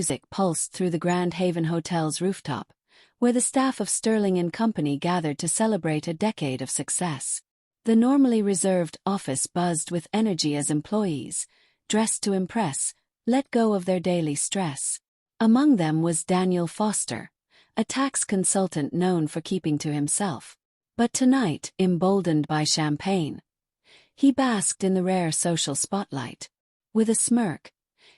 music pulsed through the Grand Haven Hotel's rooftop, where the staff of Sterling and Company gathered to celebrate a decade of success. The normally reserved office buzzed with energy as employees, dressed to impress, let go of their daily stress. Among them was Daniel Foster, a tax consultant known for keeping to himself. But tonight, emboldened by champagne, he basked in the rare social spotlight. With a smirk,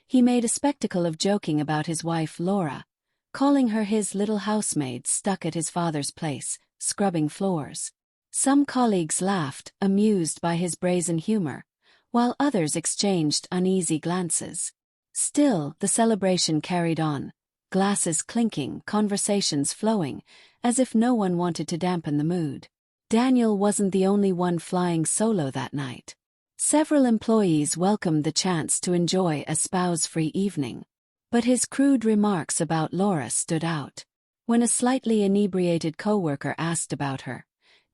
he made a spectacle of joking about his wife Laura, calling her his little housemaid stuck at his father's place, scrubbing floors. Some colleagues laughed, amused by his brazen humor, while others exchanged uneasy glances. Still, the celebration carried on, glasses clinking, conversations flowing, as if no one wanted to dampen the mood. Daniel wasn't the only one flying solo that night. Several employees welcomed the chance to enjoy a spouse-free evening. But his crude remarks about Laura stood out. When a slightly inebriated coworker asked about her,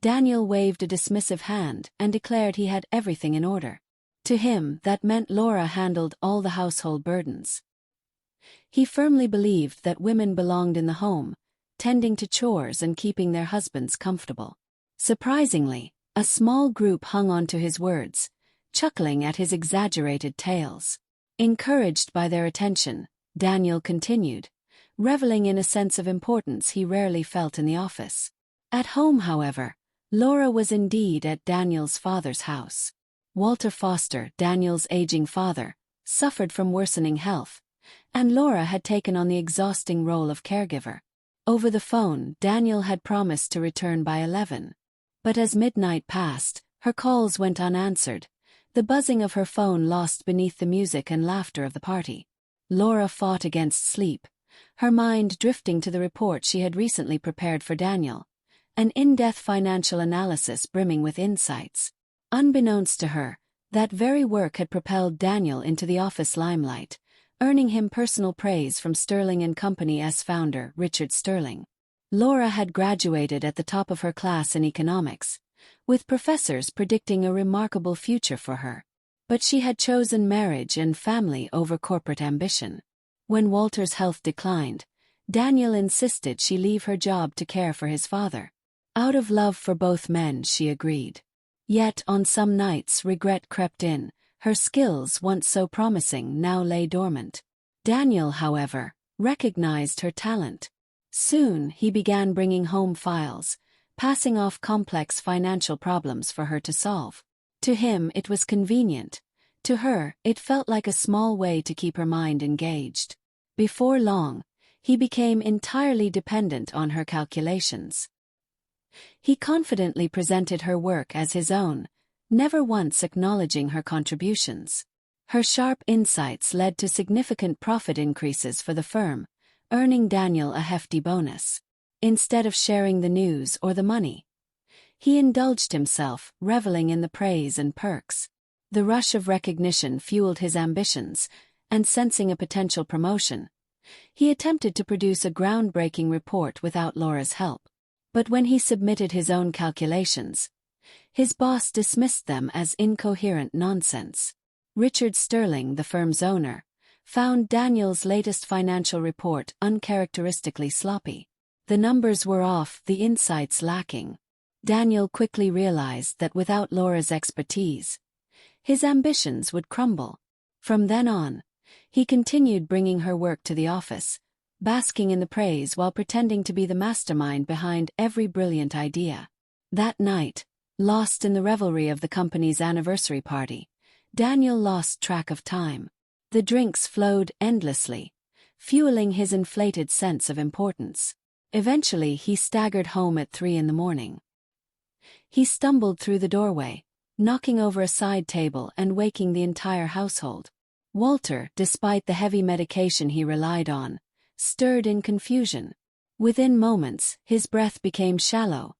Daniel waved a dismissive hand and declared he had everything in order. To him, that meant Laura handled all the household burdens. He firmly believed that women belonged in the home, tending to chores and keeping their husbands comfortable. Surprisingly, a small group hung on to his words, chuckling at his exaggerated tales. Encouraged by their attention, Daniel continued, reveling in a sense of importance he rarely felt in the office. At home, however, Laura was indeed at Daniel's father's house. Walter Foster, Daniel's aging father, suffered from worsening health, and Laura had taken on the exhausting role of caregiver. Over the phone, Daniel had promised to return by 11. But as midnight passed, her calls went unanswered, the buzzing of her phone lost beneath the music and laughter of the party. Laura fought against sleep, her mind drifting to the report she had recently prepared for Daniel, an in-depth financial analysis brimming with insights. Unbeknownst to her, that very work had propelled Daniel into the office limelight, earning him personal praise from Sterling and Company's founder, Richard Sterling. Laura had graduated at the top of her class in economics, with professors predicting a remarkable future for her. But she had chosen marriage and family over corporate ambition. When Walter's health declined, Daniel insisted she leave her job to care for his father. Out of love for both men, she agreed. Yet on some nights regret crept in, her skills once so promising now lay dormant. Daniel, however, recognized her talent. Soon he began bringing home files, passing off complex financial problems for her to solve. To him it was convenient. To her, it felt like a small way to keep her mind engaged. Before long, he became entirely dependent on her calculations. He confidently presented her work as his own, never once acknowledging her contributions. Her sharp insights led to significant profit increases for the firm, earning Daniel a hefty bonus. Instead of sharing the news or the money, he indulged himself, reveling in the praise and perks. The rush of recognition fueled his ambitions, and sensing a potential promotion, he attempted to produce a groundbreaking report without Laura's help. But when he submitted his own calculations, his boss dismissed them as incoherent nonsense. Richard Sterling, the firm's owner, found Daniel's latest financial report uncharacteristically sloppy. The numbers were off, the insights lacking. Daniel quickly realized that without Laura's expertise, his ambitions would crumble. From then on, he continued bringing her work to the office, basking in the praise while pretending to be the mastermind behind every brilliant idea. That night, lost in the revelry of the company's anniversary party, Daniel lost track of time. The drinks flowed endlessly, fueling his inflated sense of importance. Eventually he staggered home at 3 a.m. He stumbled through the doorway, knocking over a side table and waking the entire household. Walter, despite the heavy medication he relied on, stirred in confusion. Within moments, his breath became shallow,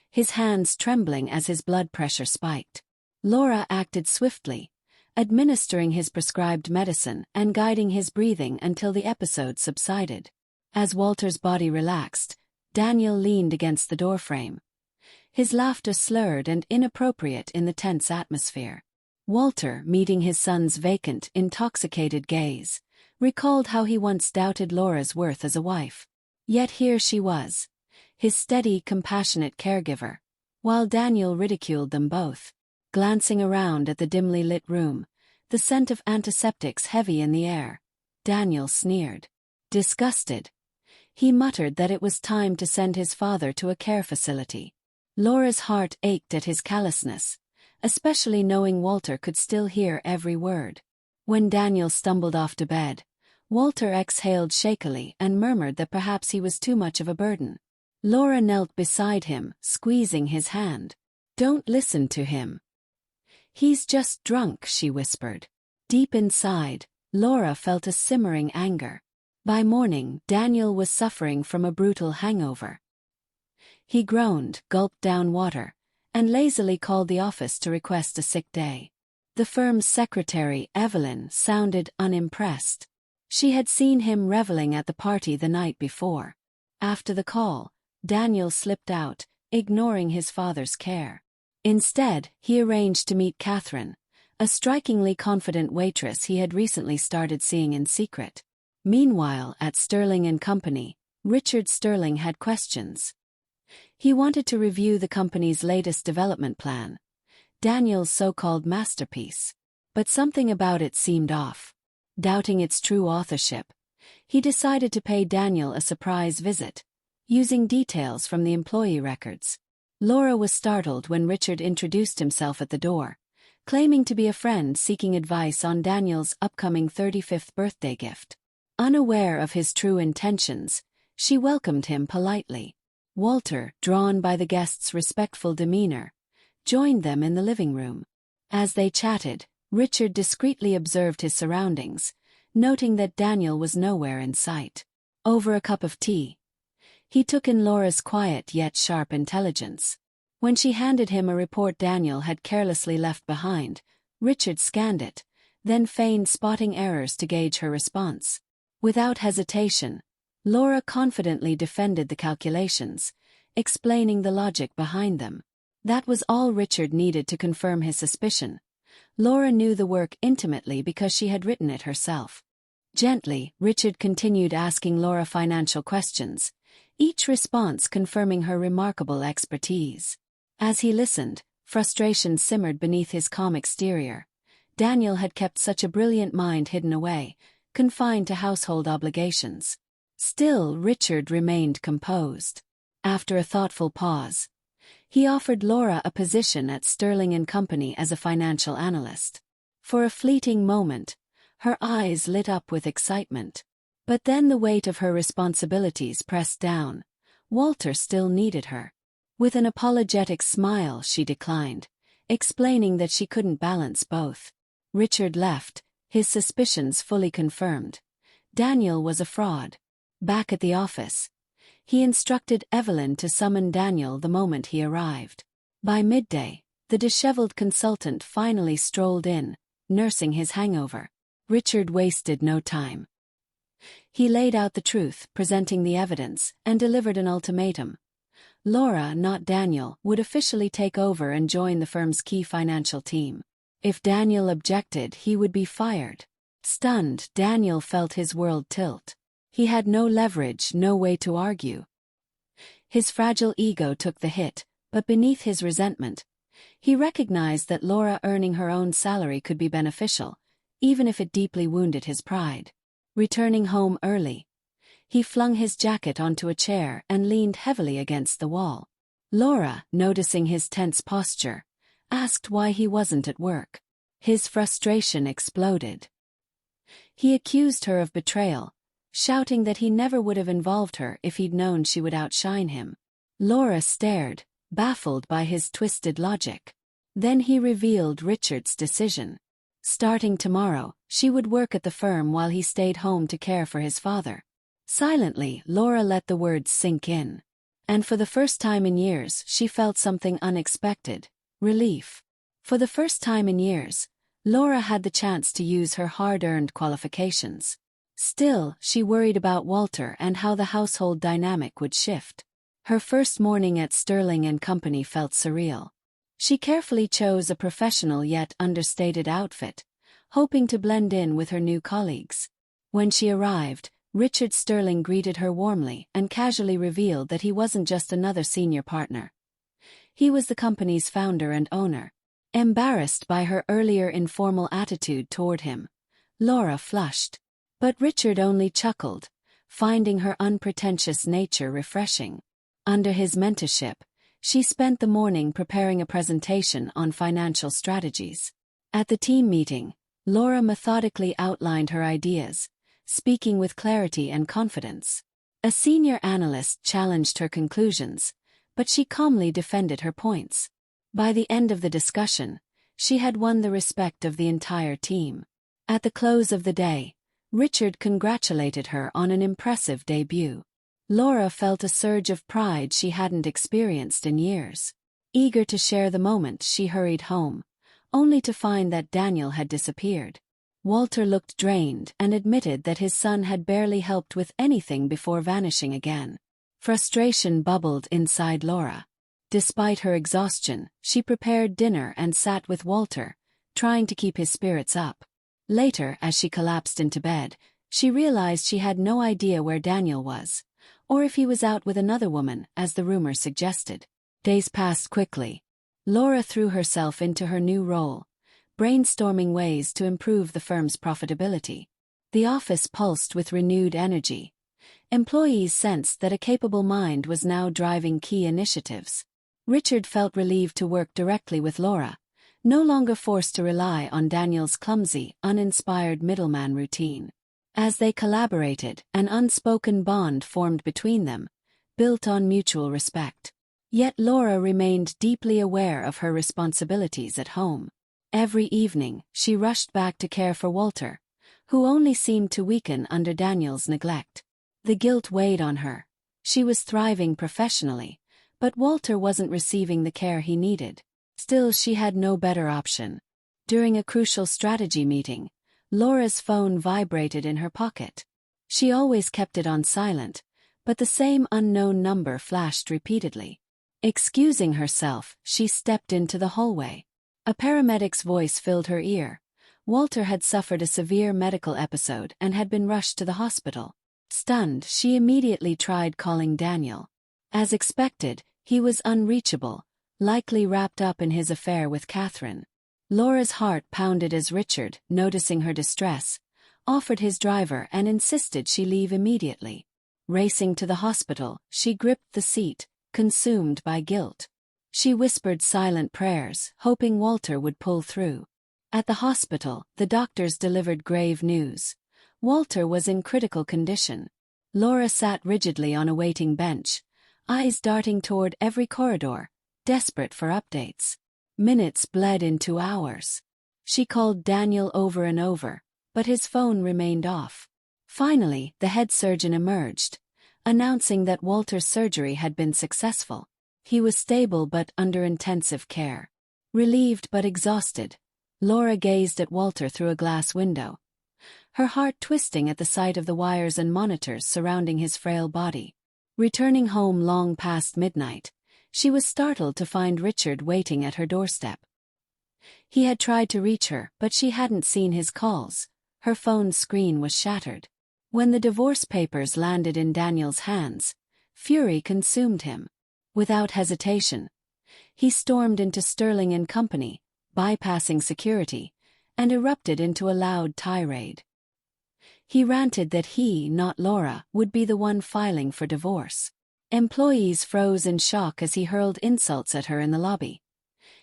his hands trembling as his blood pressure spiked. Laura acted swiftly, administering his prescribed medicine and guiding his breathing until the episode subsided. As Walter's body relaxed, Daniel leaned against the doorframe, his laughter slurred and inappropriate in the tense atmosphere. Walter, meeting his son's vacant, intoxicated gaze, recalled how he once doubted Laura's worth as a wife. Yet here she was, his steady, compassionate caregiver, while Daniel ridiculed them both. Glancing around at the dimly lit room, the scent of antiseptics heavy in the air, Daniel sneered. Disgusted, he muttered that it was time to send his father to a care facility. Laura's heart ached at his callousness, especially knowing Walter could still hear every word. When Daniel stumbled off to bed, Walter exhaled shakily and murmured that perhaps he was too much of a burden. Laura knelt beside him, squeezing his hand. "Don't listen to him. He's just drunk," she whispered. Deep inside, Laura felt a simmering anger. By morning, Daniel was suffering from a brutal hangover. He groaned, gulped down water, and lazily called the office to request a sick day. The firm's secretary, Evelyn, sounded unimpressed. She had seen him reveling at the party the night before. After the call, Daniel slipped out, ignoring his father's care. Instead, he arranged to meet Catherine, a strikingly confident waitress he had recently started seeing in secret. Meanwhile, at Sterling & Company, Richard Sterling had questions. He wanted to review the company's latest development plan, Daniel's so-called masterpiece. But something about it seemed off. Doubting its true authorship, he decided to pay Daniel a surprise visit, using details from the employee records. Laura was startled when Richard introduced himself at the door, claiming to be a friend seeking advice on Daniel's upcoming 35th birthday gift. Unaware of his true intentions, she welcomed him politely. Walter, drawn by the guest's respectful demeanor, joined them in the living room. As they chatted, Richard discreetly observed his surroundings, noting that Daniel was nowhere in sight. Over a cup of tea, he took in Laura's quiet yet sharp intelligence. When she handed him a report Daniel had carelessly left behind, Richard scanned it, then feigned spotting errors to gauge her response. Without hesitation, Laura confidently defended the calculations, explaining the logic behind them. That was all Richard needed to confirm his suspicion. Laura knew the work intimately because she had written it herself. Gently, Richard continued asking Laura financial questions, each response confirming her remarkable expertise. As he listened, frustration simmered beneath his calm exterior. Daniel had kept such a brilliant mind hidden away, confined to household obligations. Still, Richard remained composed. After a thoughtful pause, he offered Laura a position at Sterling & Company as a financial analyst. For a fleeting moment, her eyes lit up with excitement. But then the weight of her responsibilities pressed down. Walter still needed her. With an apologetic smile, she declined, explaining that she couldn't balance both. Richard left, his suspicions fully confirmed. Daniel was a fraud. Back at the office, he instructed Evelyn to summon Daniel the moment he arrived. By midday, the disheveled consultant finally strolled in, nursing his hangover. Richard wasted no time. He laid out the truth, presenting the evidence, and delivered an ultimatum. Laura, not Daniel, would officially take over and join the firm's key financial team. If Daniel objected, he would be fired. Stunned, Daniel felt his world tilt. He had no leverage, no way to argue. His fragile ego took the hit, but beneath his resentment, he recognized that Laura earning her own salary could be beneficial, even if it deeply wounded his pride. Returning home early, he flung his jacket onto a chair and leaned heavily against the wall. Laura, noticing his tense posture, asked why he wasn't at work. His frustration exploded. He accused her of betrayal, shouting that he never would have involved her if he'd known she would outshine him. Laura stared, baffled by his twisted logic. Then he revealed Richard's decision. Starting tomorrow, she would work at the firm while he stayed home to care for his father. Silently, Laura let the words sink in. And for the first time in years, she felt something unexpected: relief. For the first time in years, Laura had the chance to use her hard-earned qualifications. Still, she worried about Walter and how the household dynamic would shift. Her first morning at Sterling & Company felt surreal. She carefully chose a professional yet understated outfit, hoping to blend in with her new colleagues. When she arrived, Richard Sterling greeted her warmly and casually revealed that he wasn't just another senior partner. He was the company's founder and owner. Embarrassed by her earlier informal attitude toward him, Laura flushed. But Richard only chuckled, finding her unpretentious nature refreshing. Under his mentorship, she spent the morning preparing a presentation on financial strategies. At the team meeting, Laura methodically outlined her ideas, speaking with clarity and confidence. A senior analyst challenged her conclusions, but she calmly defended her points. By the end of the discussion, she had won the respect of the entire team. At the close of the day, Richard congratulated her on an impressive debut. Laura felt a surge of pride she hadn't experienced in years. Eager to share the moment, she hurried home, only to find that Daniel had disappeared. Walter looked drained and admitted that his son had barely helped with anything before vanishing again. Frustration bubbled inside Laura. Despite her exhaustion, she prepared dinner and sat with Walter, trying to keep his spirits up. Later, as she collapsed into bed, she realized she had no idea where Daniel was, or if he was out with another woman, as the rumor suggested. Days passed quickly. Laura threw herself into her new role, brainstorming ways to improve the firm's profitability. The office pulsed with renewed energy. Employees sensed that a capable mind was now driving key initiatives. Richard felt relieved to work directly with Laura, no longer forced to rely on Daniel's clumsy, uninspired middleman routine. As they collaborated, an unspoken bond formed between them, built on mutual respect. Yet Laura remained deeply aware of her responsibilities at home. Every evening, she rushed back to care for Walter, who only seemed to weaken under Daniel's neglect. The guilt weighed on her. She was thriving professionally, but Walter wasn't receiving the care he needed. Still, she had no better option. During a crucial strategy meeting, Laura's phone vibrated in her pocket. She always kept it on silent, but the same unknown number flashed repeatedly. Excusing herself, she stepped into the hallway. A paramedic's voice filled her ear. Walter had suffered a severe medical episode and had been rushed to the hospital. Stunned, she immediately tried calling Daniel. As expected, he was unreachable, likely wrapped up in his affair with Catherine. Laura's heart pounded as Richard, noticing her distress, offered his driver and insisted she leave immediately. Racing to the hospital, she gripped the seat, consumed by guilt. She whispered silent prayers, hoping Walter would pull through. At the hospital, the doctors delivered grave news. Walter was in critical condition. Laura sat rigidly on a waiting bench, eyes darting toward every corridor, desperate for updates. Minutes bled into hours. She called Daniel over and over, but his phone remained off. Finally, the head surgeon emerged, announcing that Walter's surgery had been successful. He was stable but under intensive care. Relieved but exhausted, Laura gazed at Walter through a glass window, her heart twisting at the sight of the wires and monitors surrounding his frail body. Returning home long past midnight, she was startled to find Richard waiting at her doorstep. He had tried to reach her, but she hadn't seen his calls. Her phone's screen was shattered. When the divorce papers landed in Daniel's hands, fury consumed him. Without hesitation, he stormed into Sterling and Company, bypassing security, and erupted into a loud tirade. He ranted that he, not Laura, would be the one filing for divorce. Employees froze in shock as he hurled insults at her in the lobby,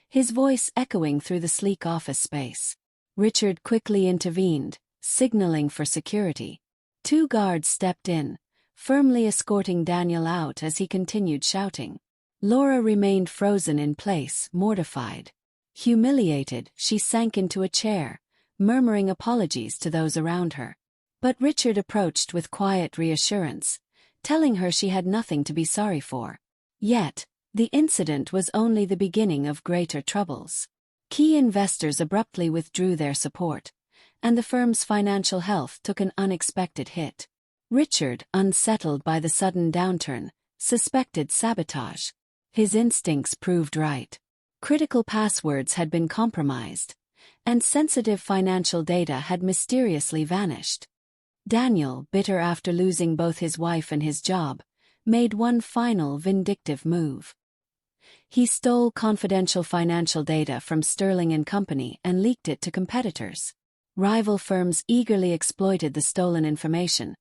his voice echoing through the sleek office space. Richard quickly intervened, signaling for security. 2 guards stepped in, firmly escorting Daniel out as he continued shouting. Laura remained frozen in place, mortified. Humiliated, she sank into a chair, murmuring apologies to those around her. But Richard approached with quiet reassurance, telling her she had nothing to be sorry for. Yet, the incident was only the beginning of greater troubles. Key investors abruptly withdrew their support, and the firm's financial health took an unexpected hit. Richard, unsettled by the sudden downturn, suspected sabotage. His instincts proved right. Critical passwords had been compromised, and sensitive financial data had mysteriously vanished. Daniel, bitter after losing both his wife and his job, made one final vindictive move. He stole confidential financial data from Sterling and Company and leaked it to competitors. Rival firms eagerly exploited the stolen information,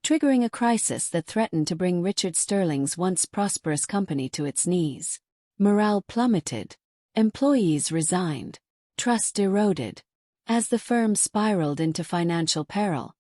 triggering a crisis that threatened to bring Richard Sterling's once prosperous company to its knees. Morale plummeted. Employees resigned. Trust eroded. As the firm spiraled into financial peril,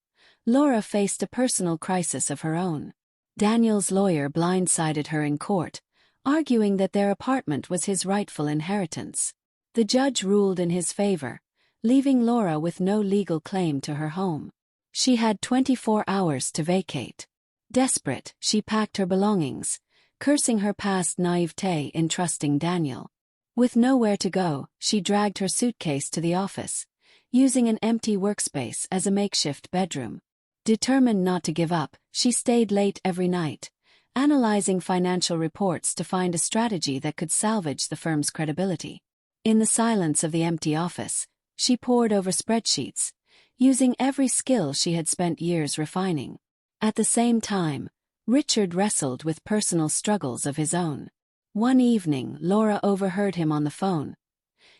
Laura faced a personal crisis of her own. Daniel's lawyer blindsided her in court, arguing that their apartment was his rightful inheritance. The judge ruled in his favor, leaving Laura with no legal claim to her home. She had 24 hours to vacate. Desperate, she packed her belongings, cursing her past naivete in trusting Daniel. With nowhere to go, she dragged her suitcase to the office, using an empty workspace as a makeshift bedroom. Determined not to give up, she stayed late every night, analyzing financial reports to find a strategy that could salvage the firm's credibility. In the silence of the empty office, she pored over spreadsheets, using every skill she had spent years refining. At the same time, Richard wrestled with personal struggles of his own. One evening, Laura overheard him on the phone,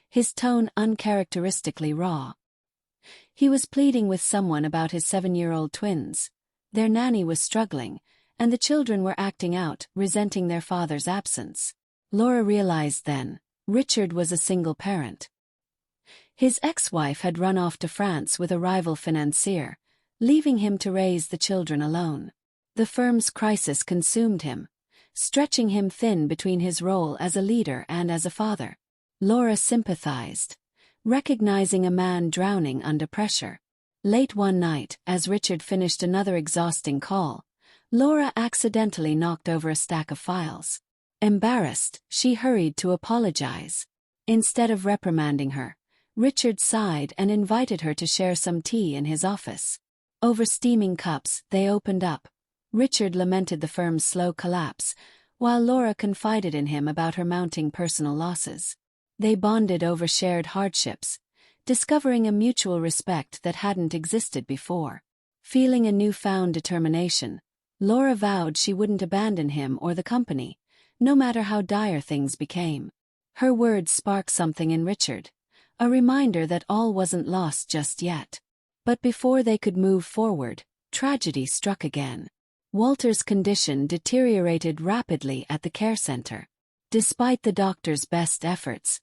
his tone uncharacteristically raw. He was pleading with someone about his 7-year-old twins. Their nanny was struggling, and the children were acting out, resenting their father's absence. Laura realized then, Richard was a single parent. His ex-wife had run off to France with a rival financier, leaving him to raise the children alone. The firm's crisis consumed him, stretching him thin between his role as a leader and as a father. Laura sympathized, recognizing a man drowning under pressure. Late one night, as Richard finished another exhausting call, Laura accidentally knocked over a stack of files. Embarrassed, she hurried to apologize. Instead of reprimanding her, Richard sighed and invited her to share some tea in his office. Over steaming cups, they opened up. Richard lamented the firm's slow collapse, while Laura confided in him about her mounting personal losses. They bonded over shared hardships, discovering a mutual respect that hadn't existed before. Feeling a newfound determination, Laura vowed she wouldn't abandon him or the company, no matter how dire things became. Her words sparked something in Richard, a reminder that all wasn't lost just yet. But before they could move forward, tragedy struck again. Walter's condition deteriorated rapidly at the care center. Despite the doctor's best efforts,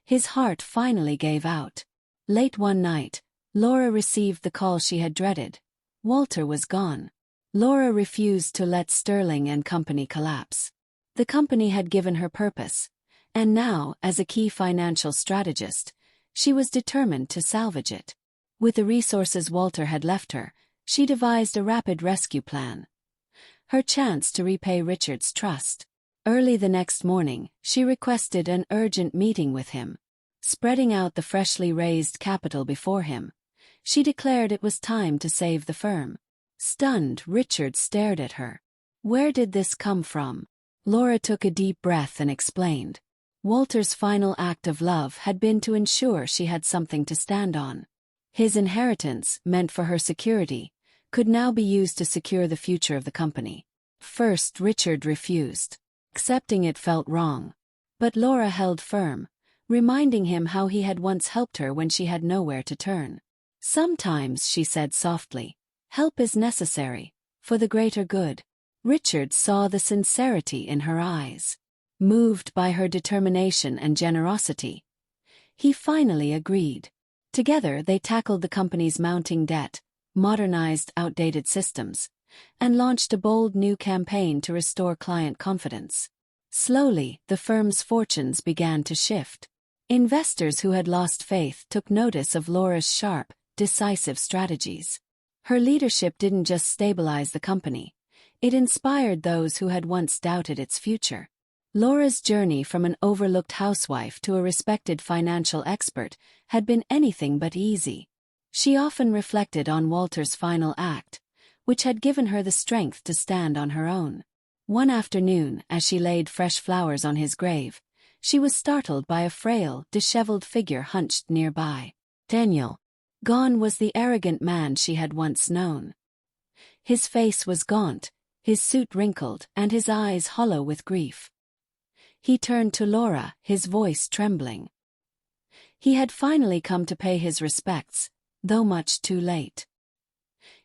his heart finally gave out. Late one night, Laura received the call she had dreaded. Walter was gone. Laura refused to let Sterling and Company collapse. The company had given her purpose, and now, as a key financial strategist, she was determined to salvage it. With the resources Walter had left her, she devised a rapid rescue plan. Her chance to repay Richard's trust. Early the next morning, she requested an urgent meeting with him. Spreading out the freshly raised capital before him, she declared it was time to save the firm. Stunned, Richard stared at her. Where did this come from? Laura took a deep breath and explained. Walter's final act of love had been to ensure she had something to stand on. His inheritance, meant for her security, could now be used to secure the future of the company. First, Richard refused. Accepting it felt wrong. But Laura held firm, reminding him how he had once helped her when she had nowhere to turn. Sometimes, she said softly, help is necessary, for the greater good. Richard saw the sincerity in her eyes. Moved by her determination and generosity, he finally agreed. Together they tackled the company's mounting debt, modernized outdated systems, and launched a bold new campaign to restore client confidence. Slowly, the firm's fortunes began to shift. Investors who had lost faith took notice of Laura's sharp, decisive strategies. Her leadership didn't just stabilize the company, it inspired those who had once doubted its future. Laura's journey from an overlooked housewife to a respected financial expert had been anything but easy. She often reflected on Walter's final act, which had given her the strength to stand on her own. One afternoon, as she laid fresh flowers on his grave, she was startled by a frail, disheveled figure hunched nearby. Daniel. Gone was the arrogant man she had once known. His face was gaunt, his suit wrinkled, and his eyes hollow with grief. He turned to Laura, his voice trembling. He had finally come to pay his respects, though much too late.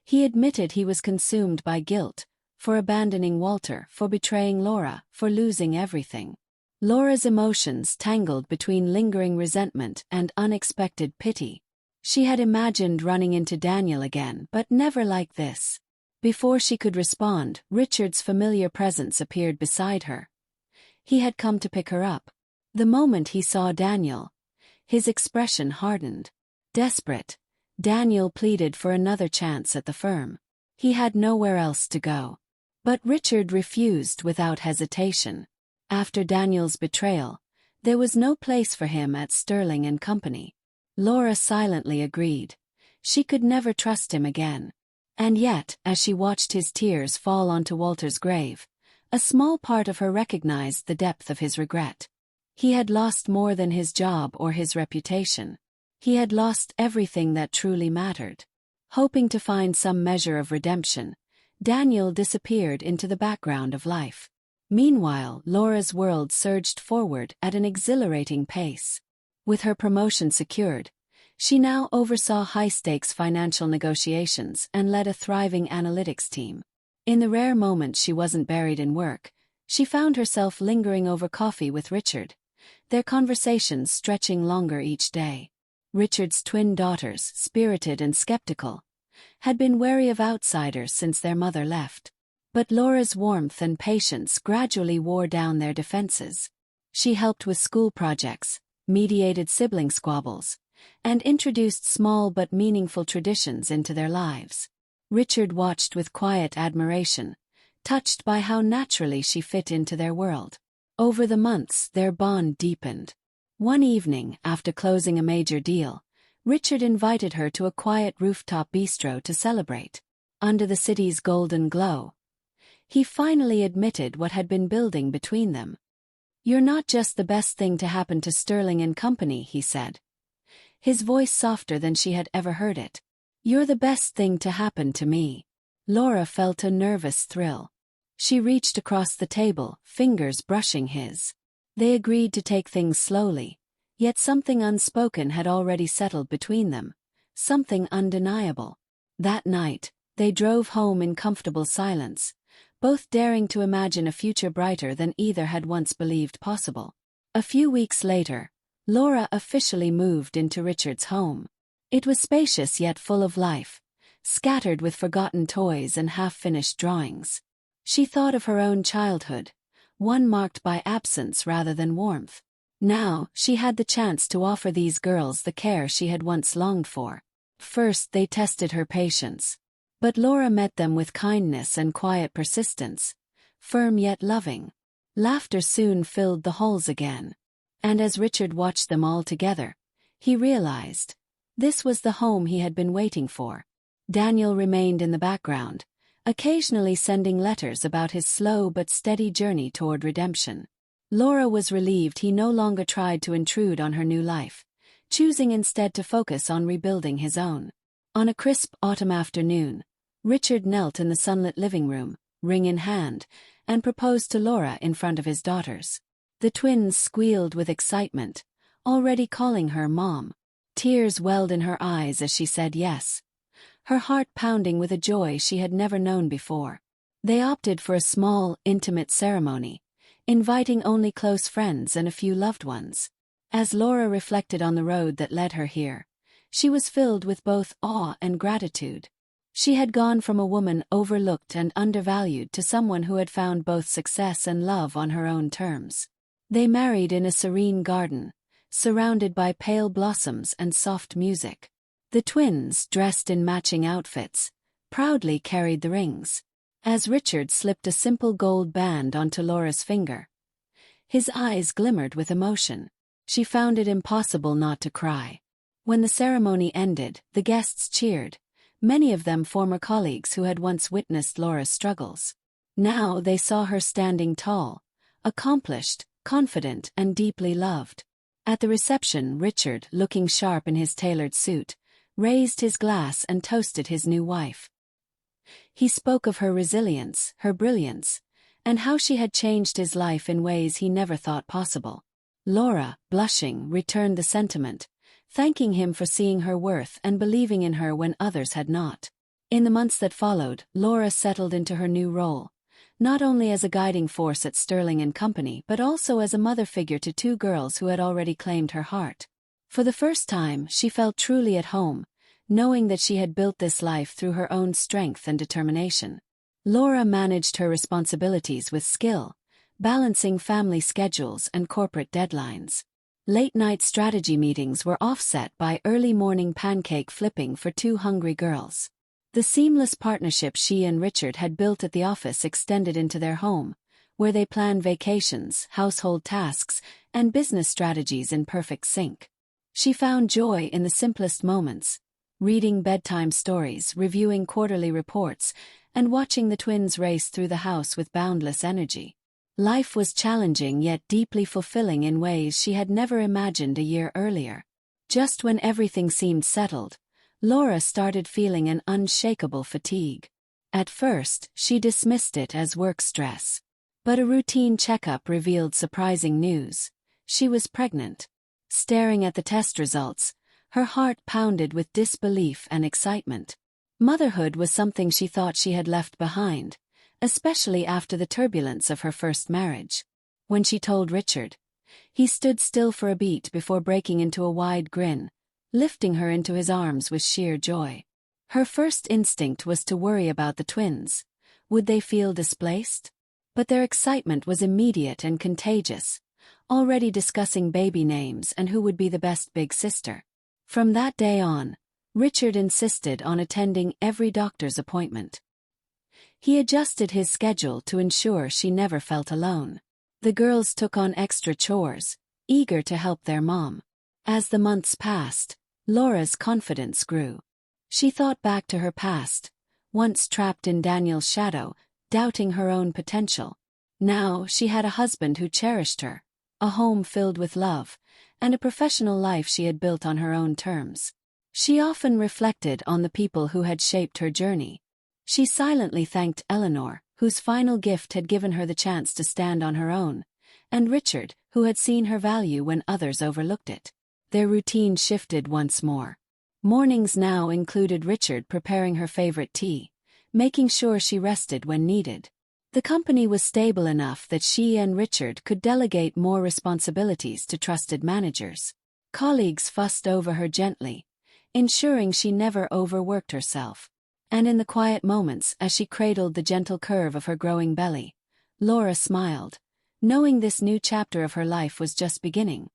He admitted he was consumed by guilt, for abandoning Walter, for betraying Laura, for losing everything. Laura's emotions tangled between lingering resentment and unexpected pity. She had imagined running into Daniel again, but never like this. Before she could respond, Richard's familiar presence appeared beside her. He had come to pick her up. The moment he saw Daniel, his expression hardened. Desperate, Daniel pleaded for another chance at the firm. He had nowhere else to go. But Richard refused without hesitation. After Daniel's betrayal, there was no place for him at Sterling and Company. Laura silently agreed. She could never trust him again. And yet, as she watched his tears fall onto Walter's grave, a small part of her recognized the depth of his regret. He had lost more than his job or his reputation. He had lost everything that truly mattered. Hoping to find some measure of redemption, Daniel disappeared into the background of life. Meanwhile, Laura's world surged forward at an exhilarating pace. With her promotion secured, she now oversaw high-stakes financial negotiations and led a thriving analytics team. In the rare moments she wasn't buried in work, she found herself lingering over coffee with Richard, their conversations stretching longer each day. Richard's twin daughters, spirited and skeptical, had been wary of outsiders since their mother left. But Laura's warmth and patience gradually wore down their defenses. She helped with school projects, mediated sibling squabbles, and introduced small but meaningful traditions into their lives. Richard watched with quiet admiration, touched by how naturally she fit into their world. Over the months, their bond deepened. One evening, after closing a major deal, Richard invited her to a quiet rooftop bistro to celebrate. Under the city's golden glow, he finally admitted what had been building between them. "You're not just the best thing to happen to Sterling and Company," he said, his voice softer than she had ever heard it. "You're the best thing to happen to me." Laura felt a nervous thrill. She reached across the table, fingers brushing his. They agreed to take things slowly, yet something unspoken had already settled between them, something undeniable. That night, they drove home in comfortable silence, both daring to imagine a future brighter than either had once believed possible. A few weeks later, Laura officially moved into Richard's home. It was spacious yet full of life, scattered with forgotten toys and half-finished drawings. She thought of her own childhood, one marked by absence rather than warmth. Now, she had the chance to offer these girls the care she had once longed for. First, they tested her patience. But Laura met them with kindness and quiet persistence, firm yet loving. Laughter soon filled the halls again. And as Richard watched them all together, he realized this was the home he had been waiting for. Daniel remained in the background, occasionally sending letters about his slow but steady journey toward redemption. Laura was relieved he no longer tried to intrude on her new life, choosing instead to focus on rebuilding his own. On a crisp autumn afternoon, Richard knelt in the sunlit living room, ring in hand, and proposed to Laura in front of his daughters. The twins squealed with excitement, already calling her Mom. Tears welled in her eyes as she said yes, her heart pounding with a joy she had never known before. They opted for a small, intimate ceremony, inviting only close friends and a few loved ones. As Laura reflected on the road that led her here, she was filled with both awe and gratitude. She had gone from a woman overlooked and undervalued to someone who had found both success and love on her own terms. They married in a serene garden, surrounded by pale blossoms and soft music. The twins, dressed in matching outfits, proudly carried the rings. As Richard slipped a simple gold band onto Laura's finger, his eyes glimmered with emotion. She found it impossible not to cry. When the ceremony ended, the guests cheered, many of them former colleagues who had once witnessed Laura's struggles. Now they saw her standing tall, accomplished, confident, and deeply loved. At the reception, Richard, looking sharp in his tailored suit, raised his glass and toasted his new wife. He spoke of her resilience, her brilliance, and how she had changed his life in ways he never thought possible. Laura, blushing, returned the sentiment, thanking him for seeing her worth and believing in her when others had not. In the months that followed, Laura settled into her new role, not only as a guiding force at Sterling and Company but also as a mother figure to two girls who had already claimed her heart. For the first time, she felt truly at home, knowing that she had built this life through her own strength and determination. Laura managed her responsibilities with skill, balancing family schedules and corporate deadlines. Late-night strategy meetings were offset by early-morning pancake flipping for two hungry girls. The seamless partnership she and Richard had built at the office extended into their home, where they planned vacations, household tasks, and business strategies in perfect sync. She found joy in the simplest moments, reading bedtime stories, reviewing quarterly reports, and watching the twins race through the house with boundless energy. Life was challenging yet deeply fulfilling in ways she had never imagined a year earlier. Just when everything seemed settled, Laura started feeling an unshakable fatigue. At first, she dismissed it as work stress. But a routine checkup revealed surprising news. She was pregnant. Staring at the test results, her heart pounded with disbelief and excitement. Motherhood was something she thought she had left behind, especially after the turbulence of her first marriage. When she told Richard, he stood still for a beat before breaking into a wide grin, lifting her into his arms with sheer joy. Her first instinct was to worry about the twins. Would they feel displaced? But their excitement was immediate and contagious, already discussing baby names and who would be the best big sister. From that day on, Richard insisted on attending every doctor's appointment. He adjusted his schedule to ensure she never felt alone. The girls took on extra chores, eager to help their mom. As the months passed, Laura's confidence grew. She thought back to her past, once trapped in Daniel's shadow, doubting her own potential. Now she had a husband who cherished her, a home filled with love, and a professional life she had built on her own terms. She often reflected on the people who had shaped her journey. She silently thanked Eleanor, whose final gift had given her the chance to stand on her own, and Richard, who had seen her value when others overlooked it. Their routine shifted once more. Mornings now included Richard preparing her favorite tea, making sure she rested when needed. The company was stable enough that she and Richard could delegate more responsibilities to trusted managers. Colleagues fussed over her gently, ensuring she never overworked herself. And in the quiet moments as she cradled the gentle curve of her growing belly, Laura smiled, knowing this new chapter of her life was just beginning.